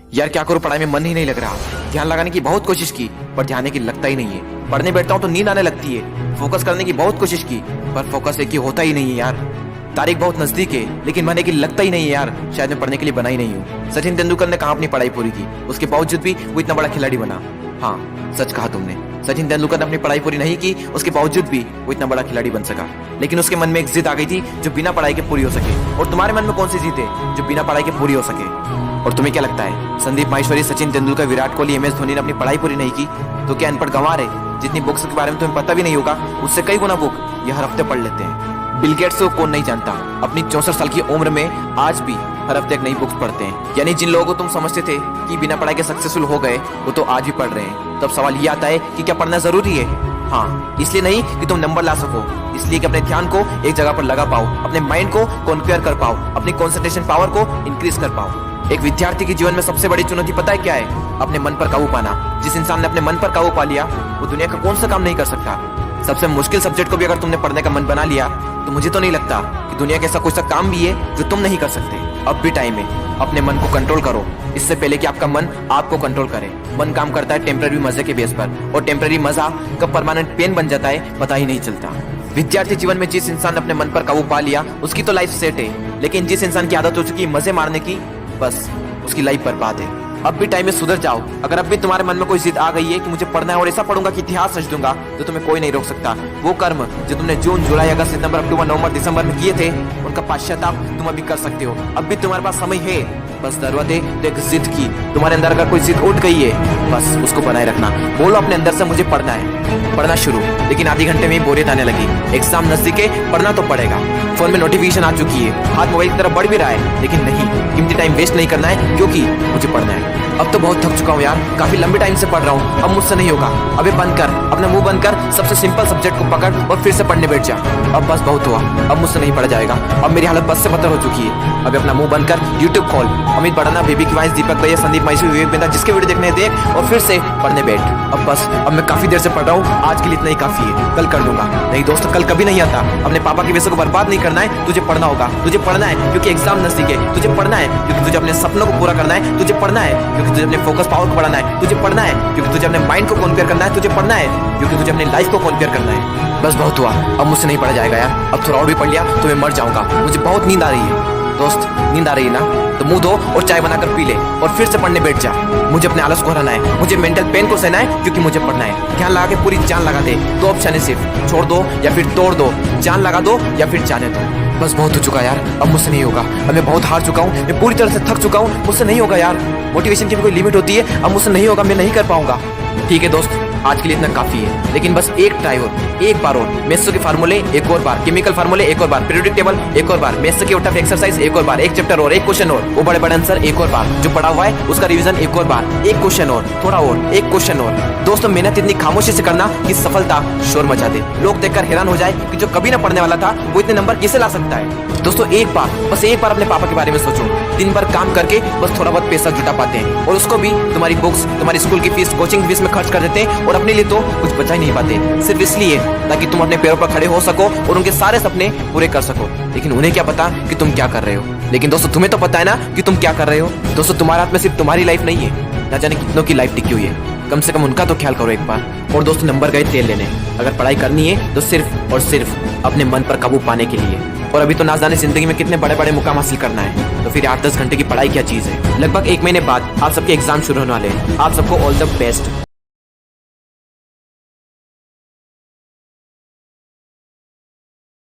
यार क्या करूं, पढ़ाई में मन ही नहीं लग रहा। ध्यान लगाने की बहुत कोशिश की पर ध्यान एक लगता ही नहीं है। पढ़ने बैठता हूं तो नींद आने लगती है। फोकस करने की बहुत कोशिश की पर फोकस एक ही होता ही नहीं है यार। तारीख बहुत नजदीक है लेकिन मन एक लगता ही नहीं है यार। शायद मैं पढ़ने के लिए बना ही नहीं हूँ। सचिन तेंदुलकर ने कहाँ अपनी पढ़ाई पूरी की, उसके बावजूद भी वो इतना बड़ा खिलाड़ी बना। हाँ, सच कहा तुमने। सचिन तेंदुलकर ने अपनी पढ़ाई पूरी नहीं की, उसके बावजूद भी वो इतना बड़ा खिलाड़ी बन सका। लेकिन उसके मन में एक जिद आ गई थी जो बिना पढ़ाई के पूरी हो सके। और तुम्हारे मन में कौन सी जिद है जो बिना पढ़ाई के पूरी हो सके? और तुम्हें क्या लगता है, संदीप माहेश्वरी, सचिन तेंदुलकर, विराट कोहली, MS धोनी ने अपनी पढ़ाई पूरी नहीं की तो क्या अनपढ़ गंवार है? जितनी बुक्स के बारे में तुम्हें पता भी नहीं होगा उससे कई गुना बुक ये हर हफ्ते पढ़ लेते हैं। बिल गेट्स को कौन नहीं जानता, अपनी 64 साल की उम्र में आज भी हर हफ्ते एक नई बुक्स पढ़ते हैं। यानी जिन लोगों को तुम समझते थे कि बिना पढ़ाई के सक्सेसफुल हो गए वो तो आज भी पढ़ रहे हैं। तब सवाल ये आता है कि क्या पढ़ना जरूरी है? हाँ, इसलिए नहीं कि तुम नंबर ला सको, इसलिए कि अपने ध्यान को एक जगह पर लगा पाओ, अपने माइंड को कॉन्क्वेयर कर पाओ, अपनी कॉन्सेंट्रेशन पावर को इंक्रीज कर पाओ। एक विद्यार्थी के जीवन में सबसे बड़ी चुनौती पता है क्या है? अपने मन पर काबू पाना। जिस इंसान ने अपने मन पर काबू पा लिया वो दुनिया का कौन सा काम नहीं कर सकता। सबसे मुश्किल सब्जेक्ट को भी अगर तुमने पढ़ने का मन बना लिया तो मुझे तो नहीं लगता कि दुनिया का ऐसा कुछ सा काम भी है जो तुम नहीं कर सकते। अब भी टाइम है, अपने मन को कंट्रोल करो इससे पहले कि आपका मन आपको कंट्रोल करे। मन काम करता है टेम्पररी मजे के बेस पर, और टेम्पररी मजा कब परमानेंट पेन बन जाता है पता ही नहीं चलता। विद्यार्थी जीवन में जिस इंसान ने अपने मन पर काबू पा लिया उसकी तो लाइफ सेट है, लेकिन जिस इंसान की आदत हो चुकी है मजे मारने की, बस उसकी लाइफ बर्बाद है। अब भी टाइम में सुधर जाओ। अगर अब भी तुम्हारे मन में कोई जिद आ गई है कि मुझे पढ़ना है और ऐसा पढ़ूंगा कि इतिहास रच दूंगा तो तुम्हें कोई नहीं रोक सकता। वो कर्म जो तुमने जून, जुलाई, अगस्त, सितंबर, अक्टूबर, नवंबर, दिसंबर में किए थे उनका पश्चाताप तुम अभी कर सकते हो। अब भी तुम्हारे पास समय है, बस जरूरत है तो एक जिद की। तुम्हारे अंदर अगर कोई जिद उठ गई है बस उसको बनाए रखना। बोलो अपने अंदर से मुझे पढ़ना है, पढ़ना शुरू। लेकिन आधे घंटे में ही बोरियत आने लगी। एग्जाम नजदीक है, पढ़ना तो पड़ेगा। फोन में नोटिफिकेशन आ चुकी है, हाथ मोबाइल की तरफ बढ़ भी रहा है, लेकिन नहीं, कीमती टाइम वेस्ट नहीं करना है क्योंकि मुझे पढ़ना है। अब तो बहुत थक चुका हूँ यार, काफी लंबे टाइम से पढ़ रहा हूँ, अब मुझसे नहीं होगा। अबे बंद कर, अपना मुंह बंद कर, सबसे सिंपल सब्जेक्ट को पकड़ और फिर से पढ़ने बैठ जा। अब बस बहुत हुआ, अब मुझसे नहीं पढ़ा जाएगा। अब मेरी हालत बस से बदतर हो चुकी है। अब अपना मुंह बंद कर, यूट्यूब खोल, अमित बड़ाना, बेबी की वॉइस, दीपक भैया, संदीप माहेश्वरी, विवेक बिंदा, जिसके वीडियो देखने देख और फिर से पढ़ने बैठ। अब बस, अब मैं काफी देर से पढ़ रहा हूँ, आज के लिए इतना ही काफी है, कल कर लूंगा। नहीं दोस्त, कल कभी नहीं आता। अपने पापा के पैसे को बर्बाद नहीं करना है, तुझे पढ़ना होगा। तुझे पढ़ना है क्योंकि एग्जाम नजदीक है, तुझे पढ़ना है क्योंकि तुझे अपने सपनों को पूरा करना है, तुझे पढ़ना है क्योंकि तुझे अपने फोकस पावर को बढ़ाना है, तुझे पढ़ना है क्योंकि तुझे अपने माइंड को कॉन्क्वेयर करना है, तुझे पढ़ना है क्योंकि तुझे अपनी लाइफ को कॉन्क्वेयर करना है। बस बहुत हुआ, अब मुझसे नहीं पढ़ा जाएगा यार। अब थोड़ा और भी पढ़ लिया तो मैं मर जाऊंगा। मुझे बहुत नींद आ रही है दोस्त, नींद आ रही है ना तो मुंह धो और चाय बनाकर पी ले और फिर से पढ़ने बैठ जा। मुझे अपने आलस को हराना है, मुझे मेंटल पेन को सहना है क्योंकि मुझे पढ़ना है। ध्यान लगा के पूरी जान लगा दे। दो ऑप्शन है सिर्फ, छोड़ दो या फिर तोड़ दो, जान लगा दो या फिर जाने दो। बस बहुत हो चुका यार, अब मुझसे नहीं होगा। अब मैं बहुत हार चुका हूँ, मैं पूरी तरह से थक चुका हूँ, मुझसे नहीं होगा यार। मोटिवेशन की भी कोई लिमिट होती है, अब मुझसे नहीं होगा, मैं नहीं कर पाऊंगा। ठीक है दोस्त, आज के लिए इतना काफी है, लेकिन बस एक ट्राई और, एक बार और। मेथ्स के फार्मूले एक और बार, केमिकल फार्मूले एक और बार, पीरियोडिक टेबल एक और बार, मेथ्स के उठा एक्सरसाइज एक और बार, एक चैप्टर और, एक क्वेश्चन और, वो बड़े बड़े आंसर एक और बार, जो पढ़ा हुआ है उसका रिवीजन एक और बार, एक क्वेश्चन और, थोड़ा और, एक क्वेश्चन और। दोस्तों मेहनत इतनी खामोशी से करना कि सफलता शोर मचा दे, लोग देखकर हैरान हो जाए कि जो कभी ना पढ़ने वाला था वो इतने नंबर कैसे ला सकता है। दोस्तों एक बार, बस एक बार अपने पापा के बारे में सोचो। दिन भर काम करके बस थोड़ा बहुत पैसा जुटा पाते हैं और उसको भी तुम्हारी बुक्स, तुम्हारी स्कूल की फीस, कोचिंग फीस में खर्च कर देते हैं और अपने लिए तो कुछ बचा ही नहीं पाते, सिर्फ इसलिए ताकि तुम अपने पैरों पर खड़े हो सको और उनके सारे सपने पूरे कर सको। लेकिन उन्हें क्या पता कि तुम क्या कर रहे हो। लेकिन दोस्तों तुम्हें तो पता है ना कि तुम क्या कर रहे हो। दोस्तों तुम्हारे हाथ में सिर्फ तुम्हारी लाइफ नहीं है, ना जाने कितनों की लाइफ टिकी हुई है। कम से कम उनका तो ख्याल करो एक बार। और दोस्तों नंबर गए तेल लेने, अगर पढ़ाई करनी है तो सिर्फ और सिर्फ अपने मन पर काबू पाने के लिए। और अभी तो ना जाने जिंदगी में कितने बड़े बड़े मुकाम हासिल करना है, तो फिर 8-10 घंटे की पढ़ाई क्या चीज है। लगभग 1 महीने बाद आप सबके एग्जाम शुरू होने वाले हैं। आप सबको ऑल द बेस्ट।